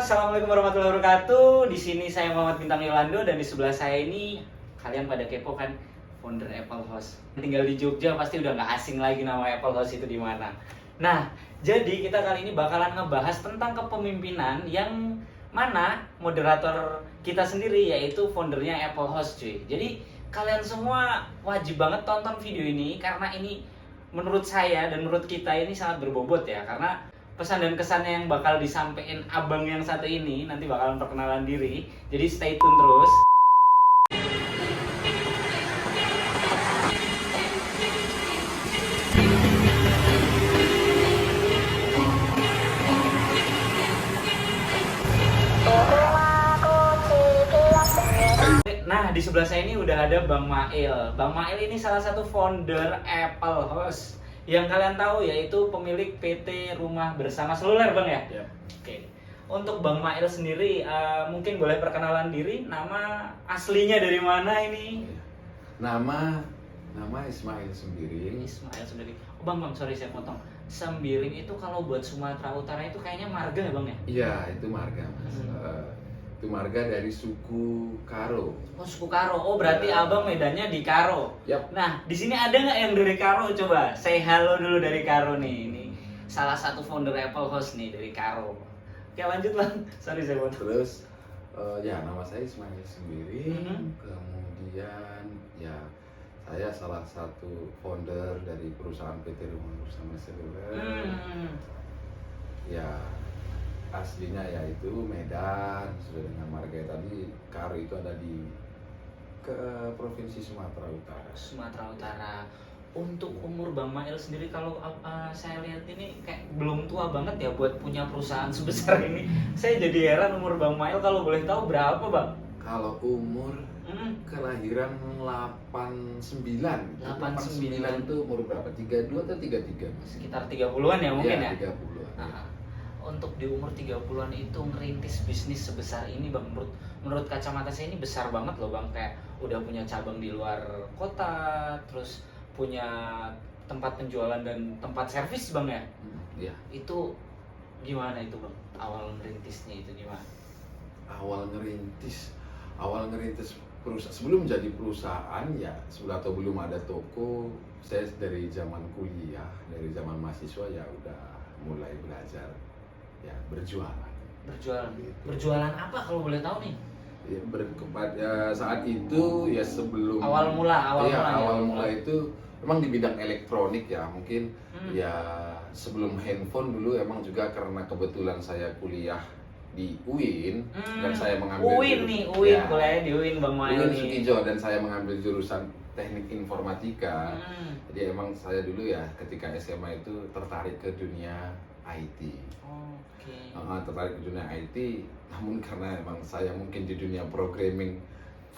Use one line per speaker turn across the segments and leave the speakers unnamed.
Assalamualaikum warahmatullahi wabarakatuh. Di sini saya Muhammad Bintang Yolando dan di sebelah saya ini kalian pada kepo kan, founder Apple House. Tinggal di Jogja pasti udah nggak asing lagi nama Apple House itu di mana. Nah, jadi kita kali ini bakalan ngebahas tentang kepemimpinan yang mana moderator kita sendiri yaitu foundernya Apple House, cuy. Jadi kalian semua wajib banget tonton video ini karena ini menurut saya dan menurut kita ini sangat berbobot ya, karena pesan dan kesannya yang bakal disampaikan abang yang satu ini nanti bakalan perkenalan diri. Jadi stay tune terus. Nah, di sebelah saya ini udah ada Bang Mail. Bang Mail ini salah satu founder Apple House. Yang kalian tahu yaitu pemilik PT Rumah Bersama Seluler, Bang ya?
Ya.
Oke. Untuk Bang Mail sendiri, mungkin boleh perkenalan diri, nama aslinya dari mana ini?
Nama Ismail Sembiring.
Ismail sendiri. Oh, Bang, sorry saya potong. Sembiring itu kalau buat Sumatera Utara itu kayaknya marga ya, Bang ya?
Iya, itu marga, Mas. Itu marga dari suku Karo.
Oh, suku Karo. Oh, berarti
Ya.
Abang Medannya di Karo.
Yap.
Nah, di sini ada nggak yang dari Karo? Coba say halo dulu dari Karo nih. Ini salah satu founder Apple House nih dari Karo. Oke, lanjut Bang. Sorry saya potong.
Terus ya nama saya Ismail Sembiring.
Mhm.
Kemudian ya saya salah satu founder dari perusahaan PT Rumah Bersama Seluler. Ya aslinya yaitu Medan, sesuai dengan marga tadi. Karo itu ada di Provinsi Sumatera Utara.
Sumatera Utara. Untuk umur Bang Mail sendiri kalau saya lihat ini kayak belum tua banget ya buat punya perusahaan sebesar ini. Saya jadi heran umur Bang Mail, kalau boleh tahu berapa, Bang?
Kalau umur kelahiran 89.
89
itu umur berapa? 32 atau 33, Mas?
Sekitar 30-an ya mungkin ya?
30-an.
Nah, untuk di umur 30-an itu ngerintis bisnis sebesar ini, Bang, menurut kacamata saya ini besar banget loh, Bang. Kayak udah punya cabang di luar kota, terus punya tempat penjualan dan tempat servis, Bang ya?
Iya.
Itu gimana itu, Bang? Awal ngerintisnya itu gimana?
Awal ngerintis perusahaan, sebelum jadi perusahaan ya, atau belum ada toko, saya dari zaman kuliah, dari zaman mahasiswa ya udah mulai belajar ya berjualan.
Berjualan apa kalau boleh tahu nih?
Ya, saat itu ya sebelum
Awal mula
itu memang di bidang elektronik ya, mungkin ya sebelum handphone dulu emang juga karena kebetulan saya kuliah di UIN dan saya mengambil
UIN kuliah di UIN Bang Mail
UIN
nih.
Sutijo, dan saya mengambil jurusan teknik informatika. Jadi emang saya dulu ya ketika SMA itu tertarik ke dunia IT. Tertarik ke dunia IT, namun karena emang saya mungkin di dunia programming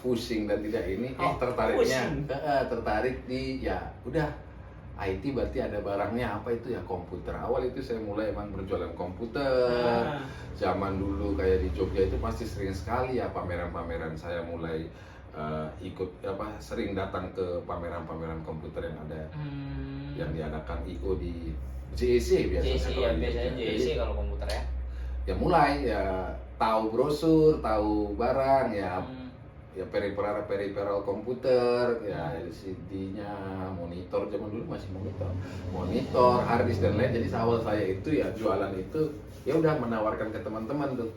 pusing dan tidak ini, tertarik di ya udah IT berarti ada barangnya, apa itu ya komputer. Awal itu saya mulai emang berjualan komputer. Zaman dulu kayak di Jogja itu pasti sering sekali ya pameran-pameran, saya mulai sering datang ke pameran-pameran komputer yang ada yang diadakan IO di JEC biasanya.
Biasanya JEC kalau komputer ya.
Ya mulai ya tahu brosur, tahu barang ya. Ya periperal komputer, ya LCD-nya, monitor, zaman dulu masih monitor, hard disk dan lain. Jadi awal saya itu ya jualan itu ya udah menawarkan ke teman-teman tuh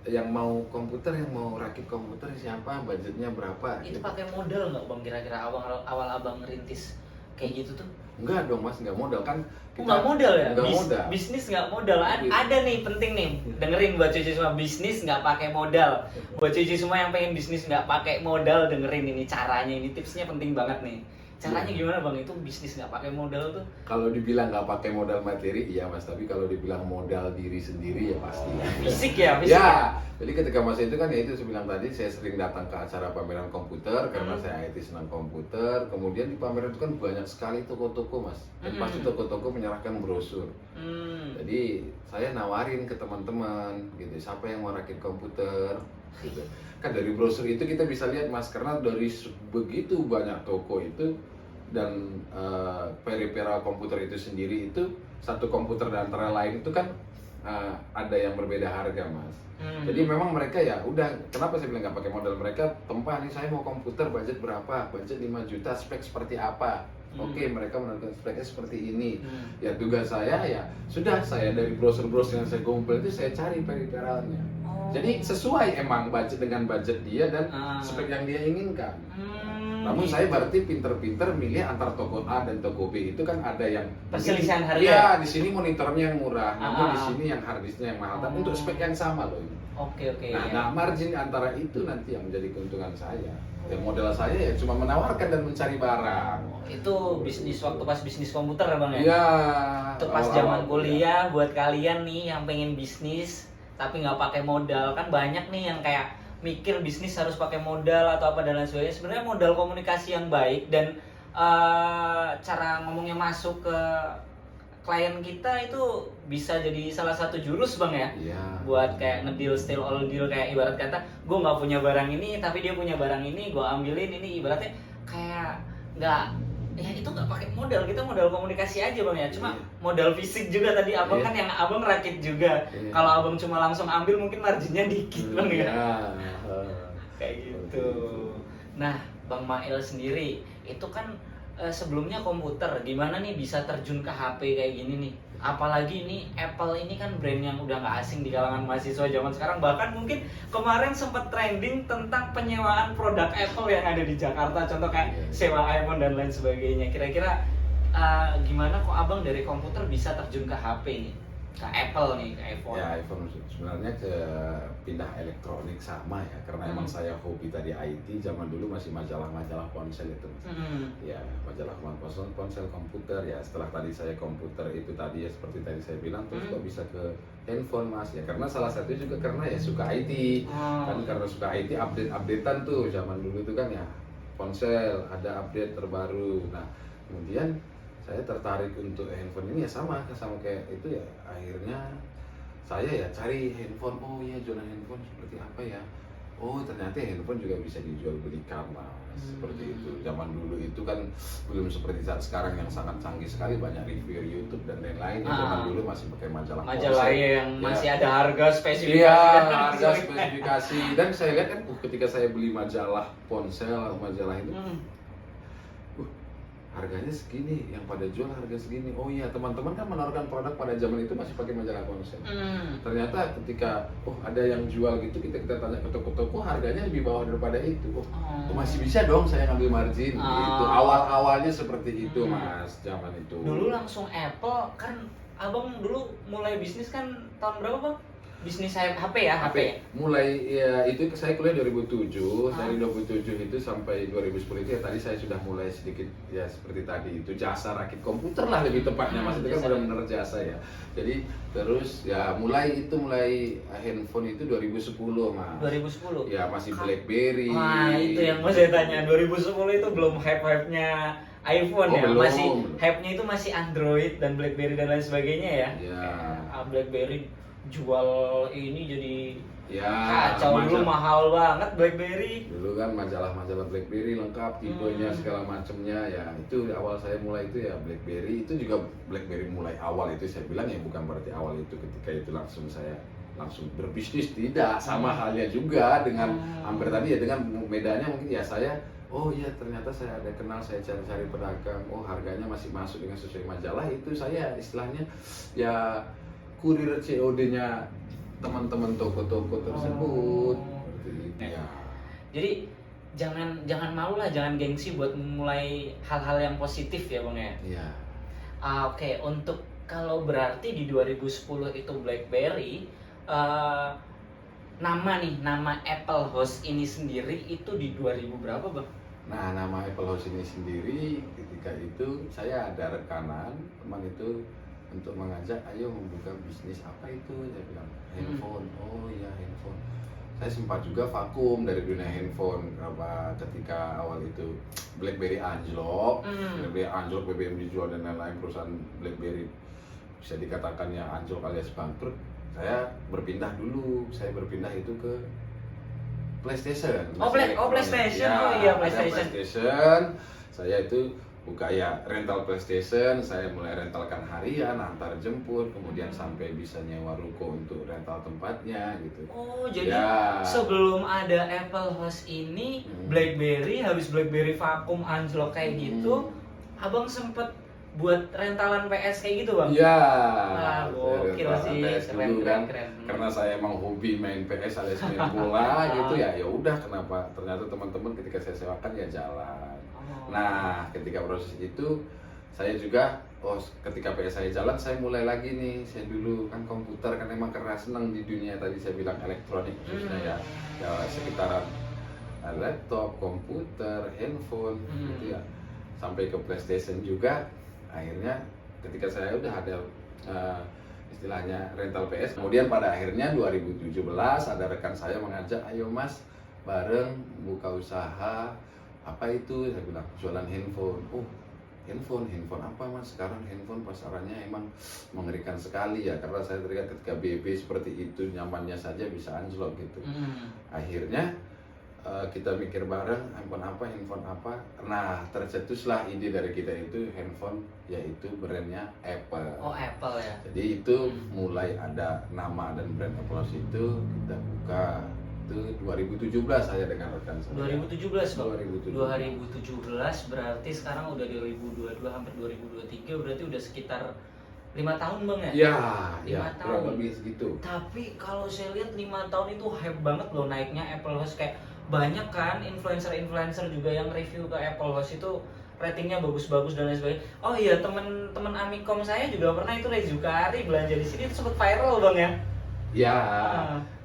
yang mau komputer, yang mau rakit komputer siapa, budgetnya berapa.
Itu
gitu.
pakai modal nggak, Bang, kira-kira awal abang ngerintis kayak gitu tuh?
Enggak dong, Mas, enggak modal kan.
Nggak modal ya?
Nggak modal.
Bisnis nggak modal. Ada nih, penting nih, dengerin buat cuci semua, bisnis nggak pakai modal. Buat cuci semua yang pengen bisnis nggak pakai modal, dengerin ini caranya, ini tipsnya penting banget nih. Caranya gimana, Bang, itu bisnis nggak pakai modal tuh?
Kalau dibilang nggak pakai modal materi, iya Mas, tapi kalau dibilang modal diri sendiri ya pasti.
Fisik ya?
Jadi ketika masa itu kan ya itu saya bilang tadi, saya sering datang ke acara pameran komputer karena saya IT senang komputer. Kemudian di pameran itu kan banyak sekali toko-toko, Mas, dan pasti toko-toko menyerahkan brosur. Jadi saya nawarin ke teman-teman gitu, siapa yang mau rakit komputer gitu. Kan dari brosur itu kita bisa lihat, Mas, karena dari begitu banyak toko itu dan periperal komputer itu sendiri itu, satu komputer dan antara lain itu kan ada yang berbeda harga, Mas. Jadi memang mereka ya udah, kenapa saya bilang nggak pakai modal, mereka tempah nih, saya mau komputer budget berapa, budget 5 juta, spek seperti apa. Oke, mereka menentukan speknya seperti ini. Ya tugas saya ya sudah, saya dari browser-browser yang saya kumpul itu saya cari periferalnya. Jadi sesuai emang budget dengan budget dia dan spek yang dia inginkan. Namun saya berarti pinter-pinter milih antar toko A dan toko B, itu kan ada yang
perselisihan harga.
Iya, di sini monitornya yang murah, namun di sini yang harddisknya yang mahal. Tapi untuk spek yang sama loh ini.
Oke.
Nah, margin antara itu nanti yang menjadi keuntungan saya. Ya, modal saya ya cuma menawarkan dan mencari barang.
Itu bisnis waktu pas bisnis komputer ya Bang ya?
Iya.
Itu pas zaman kuliah, buat kalian nih yang pengen bisnis tapi nggak pakai modal, kan banyak nih yang kayak mikir bisnis harus pakai modal atau apa dan lain sebagainya. Sebenarnya modal komunikasi yang baik dan cara ngomongnya masuk ke klien kita itu bisa jadi salah satu jurus Bang ya.
Iya.
Buat kayak ngedeal still all deal, kayak ibarat kata gue nggak punya barang ini tapi dia punya barang ini, gue ambilin ini, ibaratnya kayak nggak, ya itu nggak pakai modal, kita modal komunikasi aja Bang ya. Cuma modal fisik juga tadi Abang kan yang Abang rakit juga. Kalau Abang cuma langsung ambil mungkin marginnya dikit Bang ya. Kayak gitu. Nah Bang Mail sendiri itu kan sebelumnya komputer, gimana nih bisa terjun ke HP kayak gini nih? Apalagi ini Apple ini kan brand yang udah nggak asing di kalangan mahasiswa zaman sekarang. Bahkan mungkin kemarin sempat trending tentang penyewaan produk Apple yang ada di Jakarta, contoh kayak sewa iPhone dan lain sebagainya. Kira-kira gimana kok Abang dari komputer bisa terjun ke HP nih? Ke Apple nih, ke iPhone.
Ya, iPhone sebenarnya ke pindah elektronik sama ya, karena emang saya hobi tadi IT. Zaman dulu masih majalah-majalah ponsel itu. Ya, majalah ponsel komputer ya. Setelah tadi saya komputer itu tadi ya seperti tadi saya bilang, terus kok bisa ke handphone Mas ya, karena salah satu juga karena ya suka IT. Kan karena suka IT, update-updatean tuh zaman dulu itu kan ya, ponsel ada update terbaru. Nah, kemudian saya tertarik untuk handphone ini ya sama kayak itu ya, akhirnya saya ya cari handphone. Oh iya, zona handphone seperti apa ya, oh ternyata handphone juga bisa dijual belikan Mas, seperti itu. Zaman dulu itu kan belum seperti saat sekarang yang sangat canggih sekali, banyak review YouTube dan lain-lain. Zaman dulu masih pakai majalah
yang masih ada harga spesifikasi.
Iya, harga spesifikasi. Dan saya lihat kan ketika saya beli majalah ponsel, majalah itu harganya segini, yang pada jual harga segini. Oh iya, teman-teman kan menawarkan produk pada zaman itu masih pakai majalah ponsel. Ternyata ketika ada yang jual gitu, kita tanya ke toko-toko, harganya lebih bawah daripada itu. Masih bisa dong saya ngambil margin gitu. Awal-awalnya seperti itu Mas, zaman itu.
Dulu langsung Apple kan. Abang dulu mulai bisnis kan tahun berapa Bang? Bisnis saya HP ya, HP.
Mulai ya itu saya kuliah 2007, dari 2007 itu sampai 2010 itu ya tadi saya sudah mulai sedikit ya seperti tadi itu jasa rakit komputer lah lebih tepatnya Mas, itu kan benar-benar jasa ya. Jadi terus ya mulai handphone itu 2010 Mas.
2010.
Ya masih BlackBerry.
Wah, itu yang mau saya tanya. 2010 itu belum hype-hype-nya iPhone ya,
belum.
Masih hype-nya itu masih Android dan BlackBerry dan lain sebagainya ya. BlackBerry jual ini jadi kacau. Dulu mahal banget BlackBerry.
Dulu kan majalah-majalah BlackBerry lengkap, tipenya segala macamnya ya. Itu awal saya mulai itu ya BlackBerry. Itu juga BlackBerry mulai awal itu saya bilang ya bukan berarti awal itu ketika itu saya langsung berbisnis, tidak. Sama halnya juga dengan hampir tadi ya, dengan bedanya mungkin ya saya oh iya ternyata saya ada kenal, saya cari-cari pedagang, oh harganya masih masuk dengan sesuai majalah, itu saya istilahnya ya kurir COD-nya teman-teman toko-toko tersebut. Ya.
Jadi jangan malu lah, jangan gengsi buat memulai hal-hal yang positif ya Bang ya.
Iya.
Oke, untuk kalau berarti di 2010 itu BlackBerry, nama Apple House ini sendiri itu di 2000 berapa Bang?
Nah, nama Apple House ini sendiri ketika itu saya ada rekanan teman itu untuk mengajak, ayo membuka bisnis apa itu, saya bilang handphone. Oh iya handphone. Saya sempat juga vakum dari dunia handphone ketika awal itu BlackBerry anjlok, BBM dijual dan lain-lain, perusahaan BlackBerry bisa dikatakan ya anjlok alias bangkrut. Saya berpindah itu ke PlayStation.
PlayStation.
Ya,
Oh iya PlayStation.
PlayStation. Saya itu buka ya rental PlayStation, saya mulai rentalkan harian, antar jemput, kemudian sampai bisa nyewa ruko untuk rental tempatnya gitu.
Oh, jadi
Ya.
sebelum ada Apple Host ini, BlackBerry, habis BlackBerry vakum anjlok kayak gitu, abang sempet buat rentalan PS kayak gitu bang?
Iya.
Wah, gokil
Rental
sih,
PS
keren,
dulu
keren,
kan.
keren.
Karena saya emang hobi main PS alias main bola gitu ya. Ya udah, kenapa? Ternyata teman-teman ketika saya sewakan ya jalan. Nah, ketika proses itu saya juga, ketika PS saya jalan, saya mulai lagi nih. Saya dulu kan komputer kan emang keras, seneng di dunia tadi saya bilang elektronik khususnya ya sekitaran laptop, komputer, handphone gitu ya. Sampai ke PlayStation juga. Akhirnya ketika saya udah ada istilahnya rental PS, kemudian pada akhirnya 2017 ada rekan saya mengajak, ayo mas bareng buka usaha. Apa itu? Saya bilang jualan handphone. Handphone apa mas? Sekarang handphone pasarannya emang mengerikan sekali ya, karena saya teringat ketika BB seperti itu nyamannya saja bisa anjlok gitu. Akhirnya kita mikir bareng handphone apa. Nah, tercetuslah ide dari kita itu handphone, yaitu brandnya Apple.
Oh, Apple ya.
Jadi itu mulai ada nama dan brand Apple House itu kita buka itu 2017 saya dengan rekan saya.
2017 bang?
2017.
2017 berarti sekarang udah 2022 hampir 2023, berarti udah sekitar 5 tahun bang ya?
Ya,
5 tahun.
kurang lebih segitu.
Tapi kalau saya lihat 5 tahun itu hype banget loh naiknya Apple House, kayak banyak kan influencer juga yang review ke Apple House itu ratingnya bagus-bagus dan lain sebagainya. Oh iya, temen Amikom saya juga pernah itu Rezukari belanja di sini, itu sempat viral bang ya?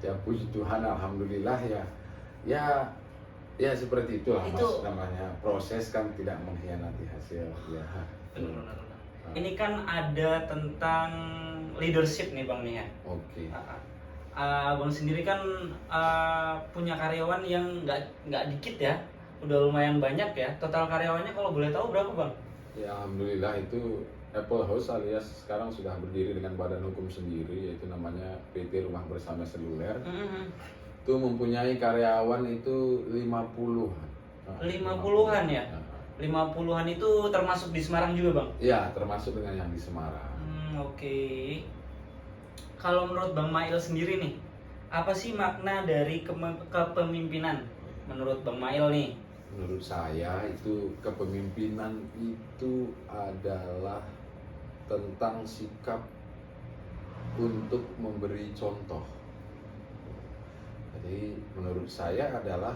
Ya puji Tuhan, alhamdulillah ya. Ya seperti itulah mas, namanya proses kan tidak mengkhianati hasil ya.
Benar. Ini kan ada tentang leadership nih bang nih ya.
Oke.
Abang sendiri kan punya karyawan yang nggak dikit ya, udah lumayan banyak ya. Total karyawannya kalau boleh tahu berapa bang?
Ya alhamdulillah itu Apple House alias sekarang sudah berdiri dengan badan hukum sendiri, yaitu namanya PT Rumah Bersama Seluler. Itu mempunyai karyawan itu 50-an.
50-an ya? 50-an itu termasuk di Semarang juga bang?
Iya, termasuk dengan yang di Semarang.
Oke. Kalau menurut Bang Mail sendiri nih, apa sih makna dari kepemimpinan menurut Bang Mail nih?
Menurut saya itu kepemimpinan itu adalah tentang sikap untuk memberi contoh. Jadi menurut saya adalah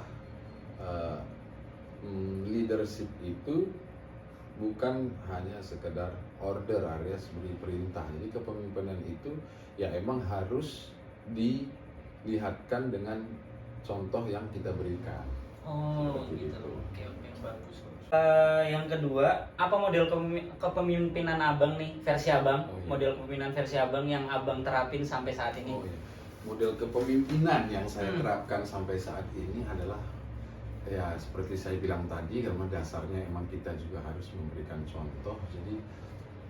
leadership itu bukan hanya sekedar order alias beri perintah. Jadi kepemimpinan itu ya emang harus dilihatkan dengan contoh yang kita berikan.
Oh gitu. Oke, bagus. Yang kedua, apa model kepemimpinan abang nih, versi abang? Model kepemimpinan versi abang yang abang terapin sampai saat ini?
Model kepemimpinan yang saya terapkan sampai saat ini adalah ya seperti saya bilang tadi, karena dasarnya emang kita juga harus memberikan contoh. Jadi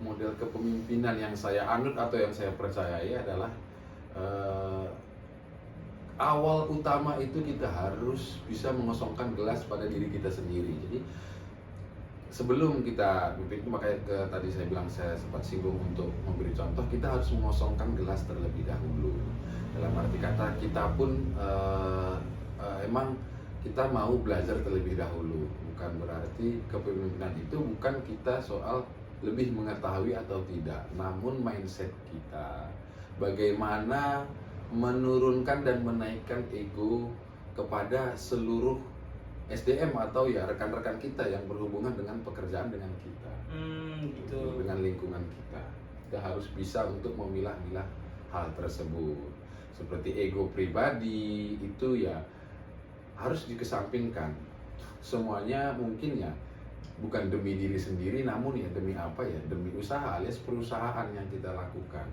model kepemimpinan yang saya anut atau yang saya percayai adalah awal utama itu kita harus bisa mengosongkan gelas pada diri kita sendiri. Jadi sebelum kita itu makanya tadi saya bilang, saya sempat singgung untuk memberi contoh, kita harus mengosongkan gelas terlebih dahulu. Dalam arti kata kita pun emang kita mau belajar terlebih dahulu. Bukan berarti kepemimpinan itu bukan kita soal lebih mengetahui atau tidak, namun mindset kita. Bagaimana menurunkan dan menaikkan ego kepada seluruh SDM atau ya rekan-rekan kita yang berhubungan dengan pekerjaan dengan kita,
gitu.
Dengan lingkungan kita. Kita harus bisa untuk memilah-milah hal tersebut. Seperti ego pribadi itu ya harus dikesampingkan. Semuanya mungkin ya bukan demi diri sendiri, namun ya demi apa ya? Demi usaha alias perusahaan yang kita lakukan.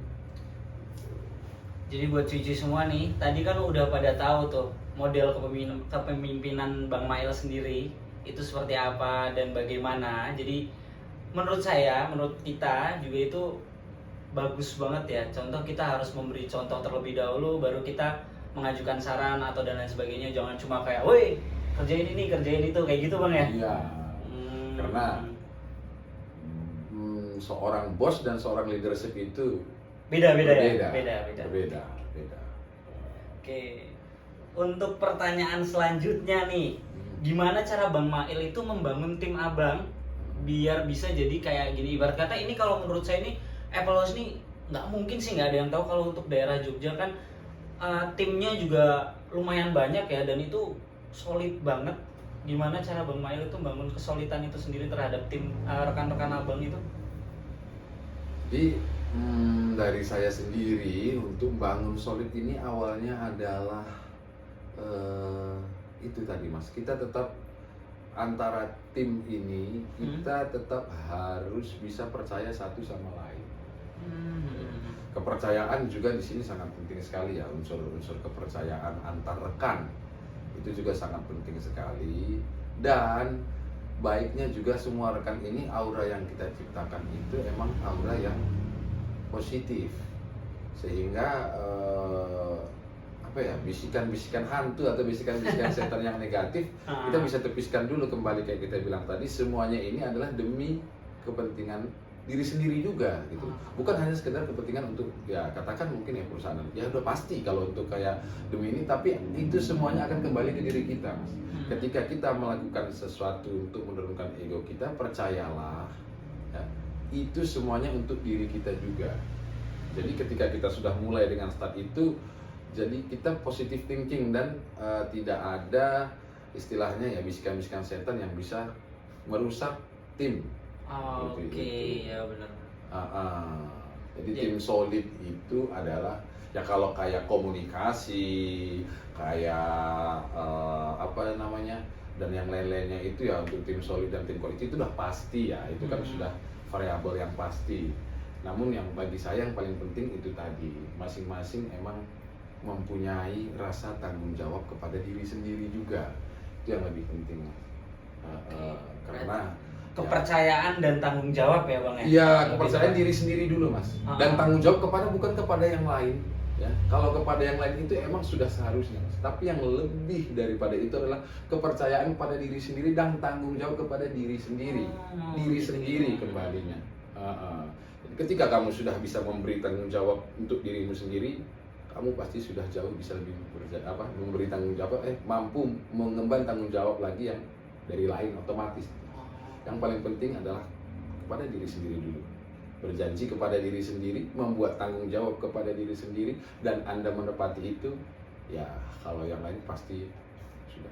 Jadi buat cuci semua nih, tadi kan udah pada tahu tuh model kepemimpinan Bang Mail sendiri itu seperti apa dan bagaimana. Jadi menurut saya, menurut kita juga itu bagus banget ya. Contoh, kita harus memberi contoh terlebih dahulu, baru kita mengajukan saran atau dan lain sebagainya. Jangan cuma kayak, woi kerjain ini, kerjain itu, kayak gitu bang ya?
Iya. Karena seorang bos dan seorang leadership itu
Beda
berbeda.
ya? Beda. Oke. Untuk pertanyaan selanjutnya nih, gimana cara Bang Mail itu membangun tim Abang biar bisa jadi kayak gini? Ibarat kata ini kalau menurut saya ini Apple House nih nggak mungkin sih nggak ada yang tahu kalau untuk daerah Jogja kan timnya juga lumayan banyak ya dan itu solid banget. Gimana cara Bang Mail itu membangun kesulitan itu sendiri terhadap tim rekan-rekan Abang itu?
Jadi dari saya sendiri untuk bangun solid ini awalnya adalah itu tadi Mas, kita tetap antara tim ini kita tetap harus bisa percaya satu sama lain. Kepercayaan juga di sini sangat penting sekali ya, unsur-unsur kepercayaan antar rekan itu juga sangat penting sekali. Dan baiknya juga semua rekan ini aura yang kita ciptakan itu emang aura yang positif, sehingga bisikan-bisikan hantu atau bisikan-bisikan setan yang negatif kita bisa tepiskan dulu. Kembali kayak kita bilang tadi, semuanya ini adalah demi kepentingan diri sendiri juga gitu, bukan hanya sekedar kepentingan untuk ya katakan mungkin ya perusahaan ya udah pasti kalau untuk kayak demi ini, tapi itu semuanya akan kembali ke diri kita Mas. Ketika kita melakukan sesuatu untuk menurunkan ego kita, percayalah ya, itu semuanya untuk diri kita juga. Jadi ketika kita sudah mulai dengan start itu, jadi kita positive thinking dan tidak ada istilahnya ya bisikan-bisikan setan yang bisa merusak tim.
Oke, ya benar.
Jadi tim solid itu adalah ya kalau kayak komunikasi, kayak apa namanya dan yang lain-lainnya itu ya untuk tim solid dan tim quality itu udah pasti ya, itu kan sudah variabel yang pasti. Namun yang bagi saya yang paling penting itu tadi, masing-masing emang mempunyai rasa tanggung jawab kepada diri sendiri juga, itu yang lebih penting. Karena
kepercayaan dan tanggung jawab ya Bang ya?
Iya, kepercayaan diri sendiri dulu Mas, dan tanggung jawab bukan kepada yang lain ya. Kalau kepada yang lain itu emang sudah seharusnya Mas, tapi yang lebih daripada itu adalah kepercayaan pada diri sendiri dan tanggung jawab kepada diri sendiri. Diri sendiri kembalinya. Ketika kamu sudah bisa memberi tanggung jawab untuk dirimu sendiri, kamu pasti sudah jauh bisa lebih memberi tanggung jawab, mampu mengemban tanggung jawab lagi yang dari lain otomatis. Yang paling penting adalah kepada diri sendiri dulu, berjanji kepada diri sendiri, membuat tanggung jawab kepada diri sendiri, dan Anda menepati itu, ya kalau yang lain pasti sudah.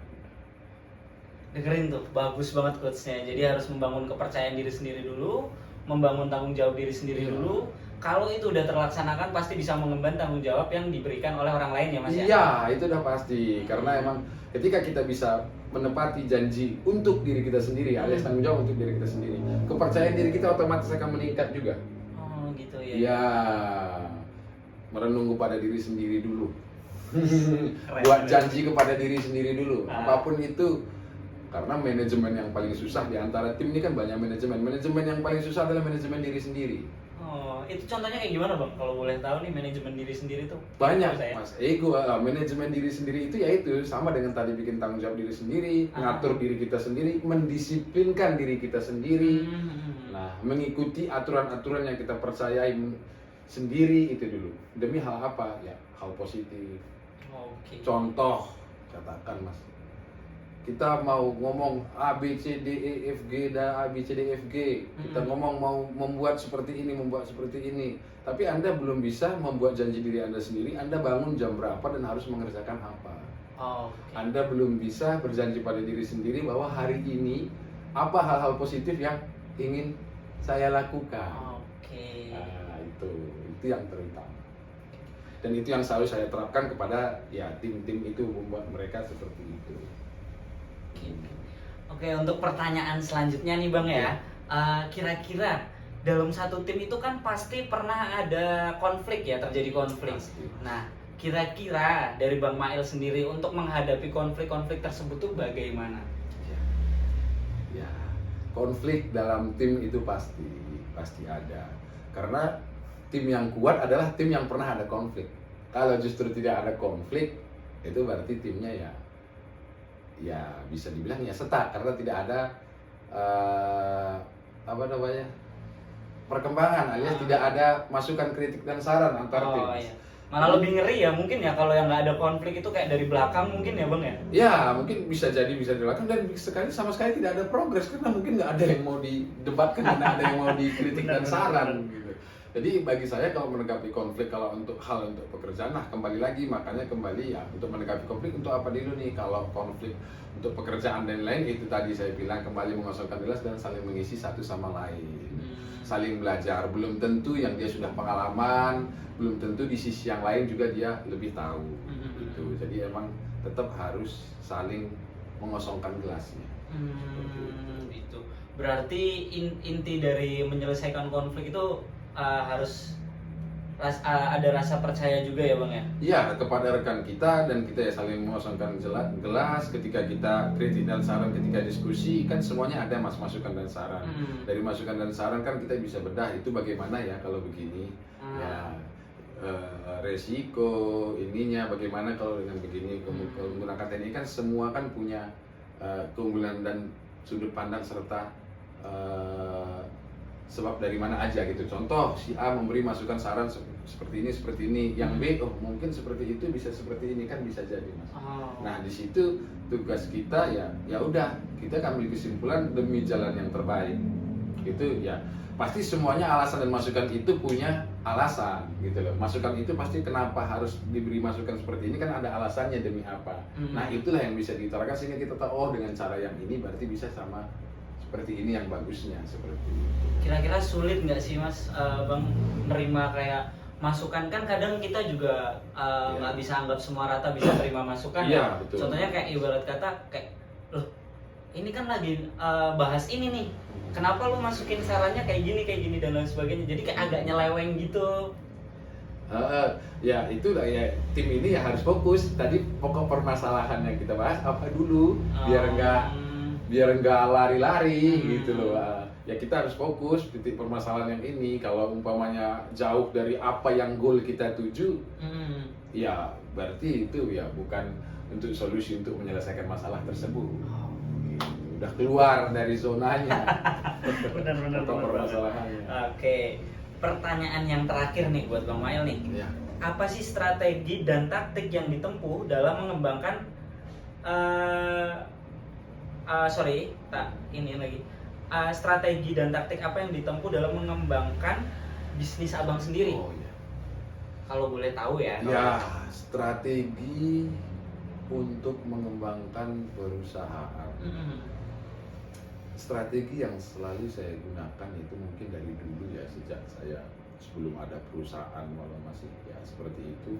Dengerin tuh, bagus banget quotes-nya. Jadi harus membangun kepercayaan diri sendiri dulu, membangun tanggung jawab diri sendiri dulu. Kalau itu udah terlaksanakan, pasti bisa mengemban tanggung jawab yang diberikan oleh orang lain ya Mas ya?
Iya, itu udah pasti. Karena emang ketika kita bisa menepati janji untuk diri kita sendiri, alias tanggung jawab untuk diri kita sendiri, kepercayaan diri kita otomatis akan meningkat juga.
Oh gitu ya?
Iya, merenung kepada diri sendiri dulu. Buat janji kepada diri sendiri dulu, apapun itu. Karena manajemen yang paling susah di antara tim ini kan banyak manajemen. Manajemen yang paling susah adalah manajemen diri sendiri.
Oh, itu contohnya kayak gimana Bang? Kalau boleh tahu nih manajemen diri sendiri tuh?
Banyak Mas, ego, manajemen diri sendiri itu yaitu sama dengan tadi bikin tanggung jawab diri sendiri, ngatur diri kita sendiri, mendisiplinkan diri kita sendiri. Nah, mengikuti aturan-aturan yang kita percayai sendiri itu dulu. Demi hal apa? Ya, hal positif. Contoh, katakan Mas, kita mau ngomong A, B, C, D, E, F, G, A, B, C, D, F, G. Kita ngomong mau membuat seperti ini, membuat seperti ini. Tapi Anda belum bisa membuat janji diri Anda sendiri, Anda bangun jam berapa dan harus mengerjakan apa. Anda belum bisa berjanji pada diri sendiri bahwa hari ini apa hal-hal positif yang ingin saya lakukan. Nah, itu yang terutama. Dan itu yang selalu saya terapkan kepada ya tim-tim itu, membuat mereka seperti itu.
Oke, untuk pertanyaan selanjutnya nih Bang ya, kira-kira dalam satu tim itu kan pasti pernah ada konflik ya, terjadi konflik. Nah, kira-kira dari Bang Mail sendiri untuk menghadapi konflik-konflik tersebut tuh bagaimana?
Ya, konflik dalam tim itu pasti ada. Karena tim yang kuat adalah tim yang pernah ada konflik. Kalau justru tidak ada konflik, itu berarti timnya ya bisa dibilang ya stuck, karena tidak ada perkembangan, alias tidak ada masukan kritik dan saran antar tim.
Iya. Malah lebih ngeri ya mungkin ya kalau yang nggak ada konflik itu kayak dari belakang mungkin ya bang ya?
Ya mungkin bisa jadi bisa di belakang, dan sama sekali tidak ada progres karena mungkin nggak ada yang mau didebatkan dan ada yang mau dikritik dan saran gitu. Jadi bagi saya kalau menanggapi konflik, kalau untuk pekerjaan, nah kembali lagi makanya kembali ya untuk menanggapi konflik untuk apa dulu nih. Kalau konflik untuk pekerjaan dan lain itu tadi saya bilang kembali mengosongkan jelas dan saling mengisi satu sama lain, saling belajar. Belum tentu yang dia sudah pengalaman, belum tentu di sisi yang lain juga dia lebih tahu gitu. Jadi emang tetap harus saling mengosongkan gelasnya.
Itu berarti inti dari menyelesaikan konflik itu harus ada rasa percaya juga ya bang ya?
Iya, kepada rekan kita, dan kita ya saling mengosongkan gelas ketika kita kritik dan saran, ketika diskusi kan semuanya ada masukan dan saran. Dari masukan dan saran kan kita bisa bedah itu bagaimana ya kalau begini ya, resiko ininya bagaimana kalau dengan begini. Menggunakan teknik kan semua kan punya keunggulan dan sudut pandang serta sebab dari mana aja gitu. Contoh si A memberi masukan saran seperti ini, yang B mungkin seperti itu bisa seperti ini, kan bisa jadi mas. Nah di situ tugas kita ya udah kita akan ambil kesimpulan demi jalan yang terbaik. Itu ya pasti semuanya alasan dan masukan itu punya alasan gitu loh. Masukan itu pasti kenapa harus diberi masukan seperti ini kan ada alasannya demi apa. Nah itulah yang bisa diutarakan sehingga kita tahu dengan cara yang ini berarti bisa sama seperti ini yang bagusnya seperti itu.
Kira-kira sulit nggak sih mas bang menerima kayak masukan? Kan kadang kita juga nggak bisa anggap semua rata bisa terima masukan ya.
Betul.
Contohnya kayak ibarat kata kayak loh ini kan lagi bahas ini nih, kenapa lu masukin sarannya kayak gini dan lain sebagainya, jadi kayak agak nyeleweng gitu.
Ya itulah ya, tim ini ya harus fokus. Tadi pokok permasalahan yang kita bahas apa dulu biar nggak lari-lari gitu loh. Ya kita harus fokus titik permasalahan yang ini. Kalau umpamanya jauh dari apa yang goal kita tuju, ya berarti itu ya bukan untuk solusi untuk menyelesaikan masalah tersebut. Udah keluar dari zonanya.
Benar.
Permasalahannya.
Oke, pertanyaan yang terakhir nih buat Bang Mail nih.
Ya.
Apa sih strategi dan taktik yang ditempuh dalam mengembangkan strategi dan taktik apa yang ditempuh dalam mengembangkan bisnis abang sendiri? Kalau boleh tahu ya.
Ya, strategi untuk mengembangkan perusahaan. Strategi yang selalu saya gunakan itu mungkin dari dulu ya, sejak saya sebelum ada perusahaan malah masih ya seperti itu.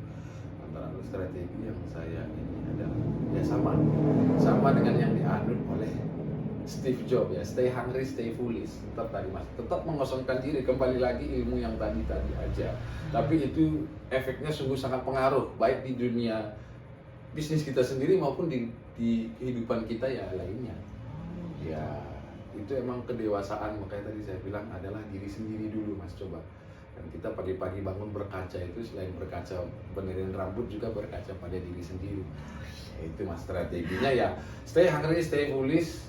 Antara strategi yang saya ini adalah ya sama dengan yang dianut oleh Steve Jobs ya, stay hungry, stay foolish. Tetap mengosongkan diri, kembali lagi ilmu yang tadi aja. Tapi itu efeknya sungguh sangat pengaruh baik di dunia bisnis kita sendiri maupun di kehidupan kita ya lainnya. Ya itu emang kedewasaan, makanya tadi saya bilang adalah diri sendiri dulu mas. Coba dan kita pagi-pagi bangun berkaca itu selain berkaca benerin rambut juga berkaca pada diri sendiri. Itu mas strateginya ya, stay hungry, stay foolish.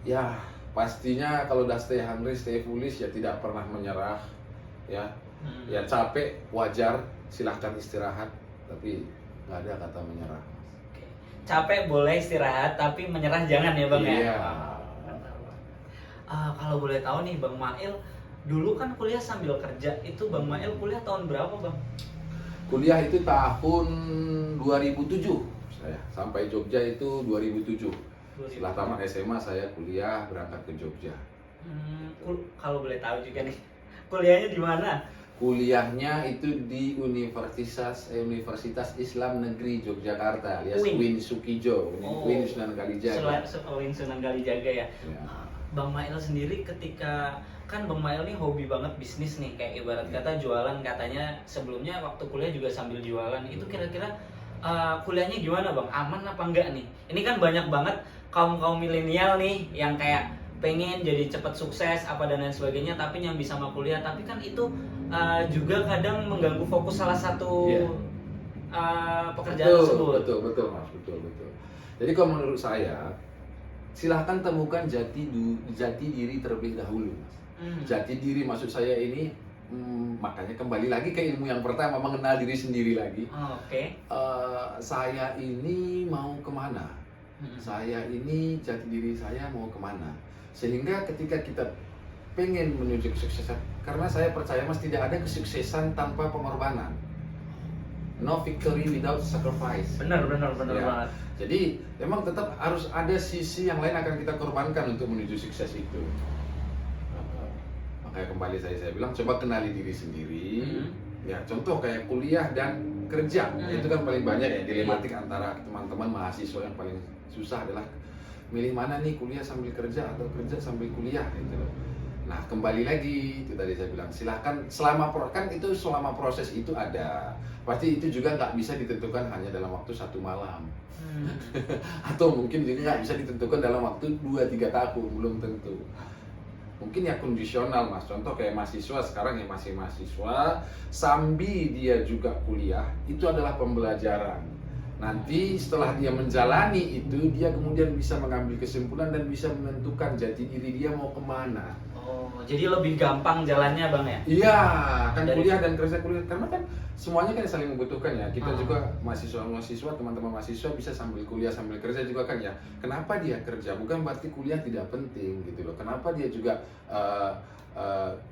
Ya pastinya kalau udah stay hungry, stay foolish ya tidak pernah menyerah ya. Ya capek wajar, silahkan istirahat, tapi nggak ada kata menyerah.
Capek boleh istirahat, tapi menyerah jangan ya bang ya.
Iya.
Kalau boleh tahu nih Bang Mail, dulu kan kuliah sambil kerja, itu Bang Mail kuliah tahun berapa Bang?
Kuliah itu tahun 2007 saya, sampai Jogja itu 2007. Setelah tamat SMA saya kuliah berangkat ke Jogja.
Kalau boleh tahu juga nih, kuliahnya di mana?
Kuliahnya itu di Universitas Islam Negeri Yogyakarta, alias UIN Sukijo, UIN Sunan Kalijaga.
UIN Sunan Kalijaga ya. Bang Mail sendiri ketika kan Bang Mail nih hobi banget bisnis nih, kayak ibarat kata jualan, katanya sebelumnya waktu kuliah juga sambil jualan. Itu kira-kira kuliahnya gimana Bang? Aman apa enggak nih? Ini kan banyak banget kaum milenial nih yang kayak pengen jadi cepat sukses apa dan lain sebagainya, tapi yang bisa sama kuliah, tapi kan itu juga kadang mengganggu fokus salah satu pekerjaan tersebut.
Betul mas, betul. Jadi kalau menurut saya silahkan temukan jati diri terlebih dahulu mas. Jati diri maksud saya ini, makanya kembali lagi ke ilmu yang pertama, mengenal diri sendiri lagi. Saya ini mau kemana? Saya ini jati diri saya mau kemana? Sehingga ketika kita pengen menuju kesuksesan, karena saya percaya Mas, tidak ada kesuksesan tanpa pengorbanan. No victory without sacrifice.
Benar ya. Banget.
Jadi memang tetap harus ada sisi yang lain akan kita korbankan untuk menuju sukses itu. Makanya kembali saya bilang coba kenali diri sendiri. Ya contoh kayak kuliah dan kerja, itu kan paling banyak ya dilematik antara teman-teman mahasiswa. Yang paling susah adalah milih mana nih, kuliah sambil kerja atau kerja sambil kuliah gitu loh. Nah kembali lagi itu tadi saya bilang, silahkan selama proses itu ada, pasti itu juga nggak bisa ditentukan hanya dalam waktu 1 malam. Atau mungkin juga nggak bisa ditentukan dalam waktu 2-3 tahun, belum tentu. Mungkin ya kondisional Mas, contoh kayak mahasiswa sekarang yang masih mahasiswa sambil dia juga kuliah, itu adalah pembelajaran. Nanti setelah dia menjalani itu, dia kemudian bisa mengambil kesimpulan dan bisa menentukan jati diri dia mau kemana.
Jadi lebih gampang jalannya Bang ya?
Iya, kan kuliah dan kerja karena kan semuanya kan saling membutuhkan ya. Kita juga mahasiswa, teman-teman mahasiswa bisa sambil kuliah sambil kerja juga kan ya. Kenapa dia kerja? Bukan berarti kuliah tidak penting gitu loh. Kenapa dia juga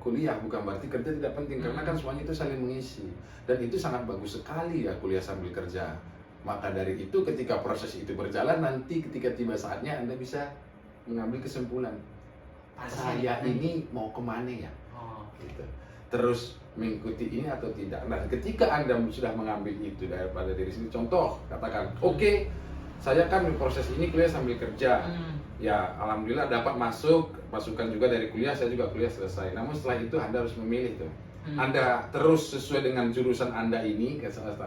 kuliah? Bukan berarti kerja tidak penting, karena kan semuanya itu saling mengisi. Dan itu sangat bagus sekali ya kuliah sambil kerja. Maka dari itu ketika proses itu berjalan, nanti ketika tiba saatnya Anda bisa mengambil kesimpulan. Saya ini mau kemana ya? Gitu. Terus mengikuti ini atau tidak. Nah, ketika Anda sudah mengambil itu daripada diri sendiri, contoh katakan, oke, saya kan proses ini kuliah sambil kerja. Ya, alhamdulillah dapat masukan juga dari kuliah, saya juga kuliah selesai. Namun setelah itu Anda harus memilih tuh. Anda terus sesuai dengan jurusan Anda ini,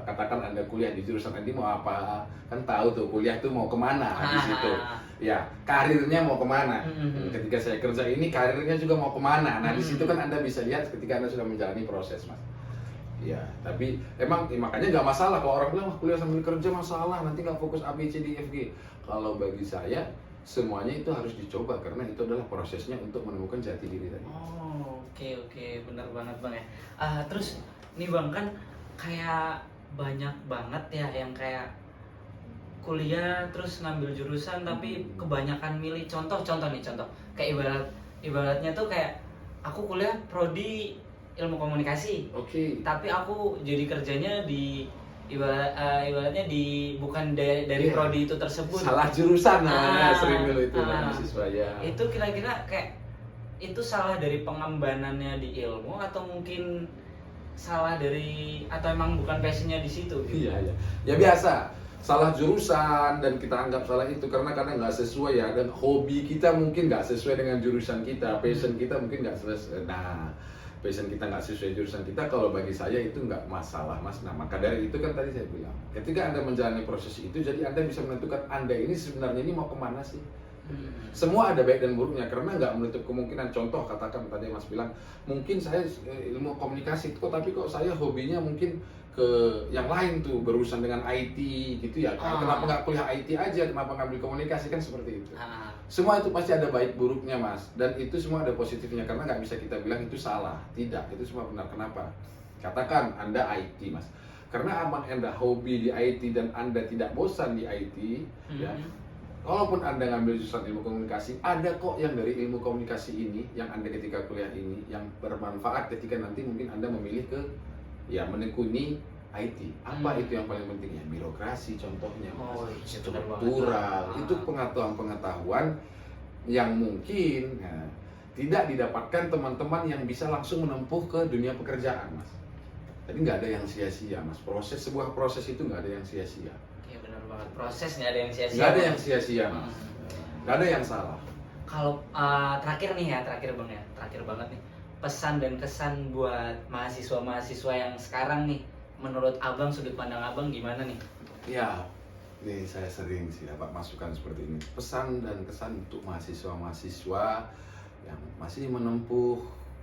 katakan Anda kuliah di jurusan ini mau apa, kan tahu tuh kuliah tuh mau kemana di situ. Ya, karirnya mau kemana. Ketika saya kerja ini, karirnya juga mau kemana. Nah, di situ kan Anda bisa lihat ketika Anda sudah menjalani proses, Mas. Ya, tapi emang makanya nggak masalah kalau orang bilang kuliah sambil kerja masalah, nanti nggak fokus A, B, C, D, F, G. Kalau bagi saya, semuanya itu harus dicoba karena itu adalah prosesnya untuk menemukan jati diri tadi.
Oke, benar banget Bang ya. Terus nih Bang, kan kayak banyak banget ya yang kayak kuliah terus ngambil jurusan tapi kebanyakan milih contoh kayak ibaratnya tuh kayak aku kuliah prodi ilmu komunikasi. Tapi aku jadi kerjanya di ibaratnya di bukan dari prodi itu tersebut.
Salah jurusan namanya sering dulu itu mahasiswa ya.
Itu kira-kira kayak itu salah dari pengembangannya di ilmu atau mungkin salah dari atau emang bukan passionnya di situ gitu?
Iya. Ya biasa, salah jurusan dan kita anggap salah itu karena kadang nggak sesuai ya, dan hobi kita mungkin nggak sesuai dengan jurusan kita, passion kita mungkin nggak sesuai. Nah, passion kita nggak sesuai jurusan kita, kalau bagi saya itu nggak masalah Mas. Nah maka dari itu kan tadi saya bilang, ketika Anda menjalani proses itu, jadi Anda bisa menentukan Anda ini sebenarnya ini mau kemana sih. Semua ada baik dan buruknya, karena nggak menutup kemungkinan. Contoh katakan tadi Mas bilang, mungkin saya ilmu komunikasi tapi kok saya hobinya mungkin ke yang lain tuh, berurusan dengan IT gitu ya. Kenapa nggak kuliah IT aja, kenapa ngambil komunikasi, kan seperti itu. Semua itu pasti ada baik buruknya Mas, dan itu semua ada positifnya, karena nggak bisa kita bilang itu salah, tidak, itu semua benar. Kenapa? Katakan Anda IT Mas, karena abang Anda hobi di IT dan Anda tidak bosan di IT, ya. Walaupun Anda ngambil jurusan ilmu komunikasi, ada kok yang dari ilmu komunikasi ini, yang Anda ketika kuliah ini, yang bermanfaat ketika nanti mungkin Anda memilih ke, ya menekuni IT. Apa itu yang paling penting ya? Birokrasi contohnya, struktural, itu pengetahuan yang mungkin tidak didapatkan teman-teman yang bisa langsung menempuh ke dunia pekerjaan Mas. Jadi nggak ada yang sia-sia Mas, sebuah proses itu nggak ada yang sia-sia.
Benar banget, proses nggak ada yang sia-sia.
Nggak ada yang sia-sia Mas, nggak ada yang salah.
Kalau terakhir Bang ya, terakhir banget nih, pesan dan kesan buat mahasiswa yang sekarang nih, menurut Abang, sudut pandang Abang gimana nih?
Ya, ini saya sering sih dapat masukan seperti ini. Pesan dan kesan untuk mahasiswa-mahasiswa yang masih menempuh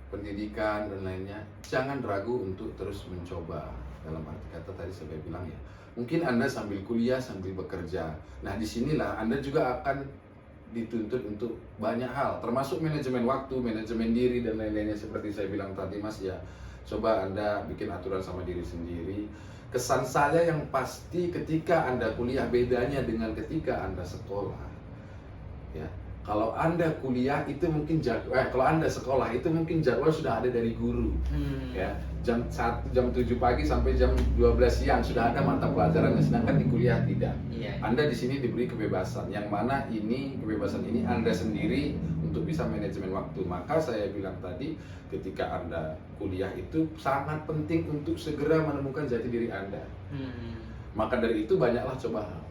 pendidikan dan lainnya, jangan ragu untuk terus mencoba. Dalam arti kata tadi saya bilang ya, mungkin Anda sambil kuliah, sambil bekerja. Nah, disinilah Anda juga akan dituntut untuk banyak hal, termasuk manajemen waktu, manajemen diri dan lain-lainnya seperti saya bilang tadi Mas ya. Coba Anda bikin aturan sama diri sendiri. Kesan saya yang pasti ketika Anda kuliah bedanya dengan ketika Anda sekolah. Ya. Kalau Anda kuliah itu mungkin kalau Anda sekolah itu mungkin jadwal sudah ada dari guru. Ya. Jam 7 pagi sampai jam 12 siang sudah ada mata pelajarannya, sedangkan di kuliah tidak.
Iya.
Anda di sini diberi kebebasan, yang mana kebebasan ini Anda sendiri untuk bisa manajemen waktu. Maka saya bilang tadi, ketika Anda kuliah itu sangat penting untuk segera menemukan jati diri Anda. Maka dari itu banyaklah coba hal.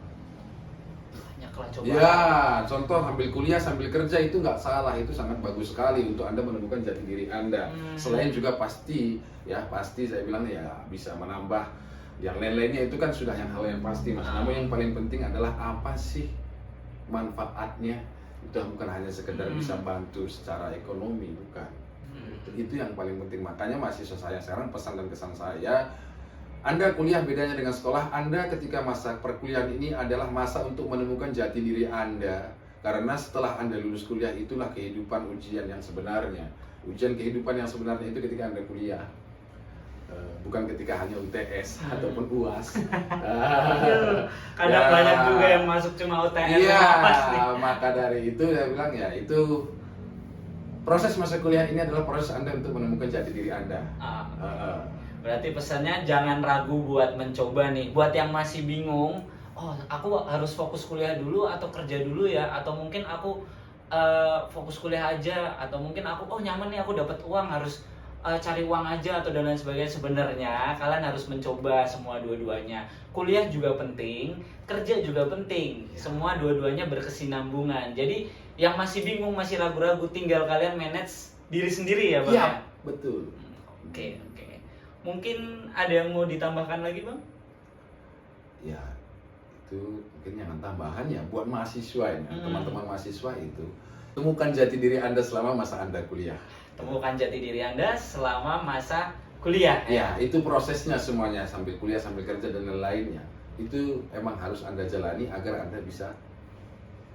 Ya, contoh sambil kuliah sambil kerja itu nggak salah, itu sangat bagus sekali untuk Anda menemukan jati diri Anda. Selain juga pasti saya bilang ya bisa menambah yang lain-lainnya, itu kan sudah hal yang pasti Mas. Namun yang paling penting adalah apa sih manfaatnya? Itu bukan hanya sekedar bisa bantu secara ekonomi, bukan. Itu yang paling penting. Makanya mahasiswa saya sekarang, pesan dan kesan saya, Anda kuliah bedanya dengan sekolah. Anda ketika masa perkuliahan ini adalah masa untuk menemukan jati diri Anda. Karena setelah Anda lulus kuliah, itulah kehidupan ujian yang sebenarnya. Ujian kehidupan yang sebenarnya itu ketika Anda kuliah. Bukan ketika hanya UTS ataupun UAS.
Kadang banyak juga yang masuk cuma UTS.
Iya, maka dari itu saya bilang ya, itu proses masa kuliah ini adalah proses Anda untuk menemukan jati diri Anda.
Berarti pesannya jangan ragu buat mencoba nih. Buat yang masih bingung, oh aku harus fokus kuliah dulu atau kerja dulu ya, atau mungkin aku fokus kuliah aja, atau mungkin aku nyaman nih aku dapat uang, harus cari uang aja atau dan lain sebagainya. Sebenarnya kalian harus mencoba semua dua-duanya. Kuliah juga penting, kerja juga penting. Semua dua-duanya berkesinambungan. Jadi yang masih bingung, masih ragu-ragu, tinggal kalian manage diri sendiri ya Bang.
Iya, betul.
Oke. Mungkin ada yang mau ditambahkan lagi Bang?
Ya, itu mungkin yang tambahan ya buat mahasiswa ya, teman-teman mahasiswa itu. Temukan jati diri Anda selama masa Anda kuliah.
Temukan jati diri Anda selama masa kuliah.
Ya, itu prosesnya semuanya, sambil kuliah, sambil kerja dan lain-lainnya. Itu emang harus Anda jalani agar Anda bisa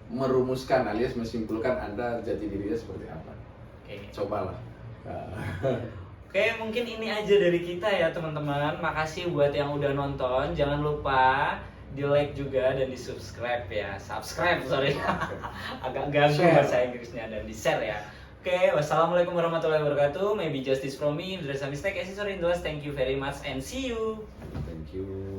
merumuskan alias menyimpulkan Anda jati dirinya seperti apa.
Oke.
Cobalah.
Oke, mungkin ini aja dari kita ya teman-teman. Makasih buat yang udah nonton. Jangan lupa di like juga dan di subscribe ya. Agak ganggu bahasa Inggrisnya, dan di share ya. Oke, wassalamualaikum warahmatullahi wabarakatuh. Maybe justice from me. If there's a mistake, sorry in the last. Thank you very much and see you.
Thank you.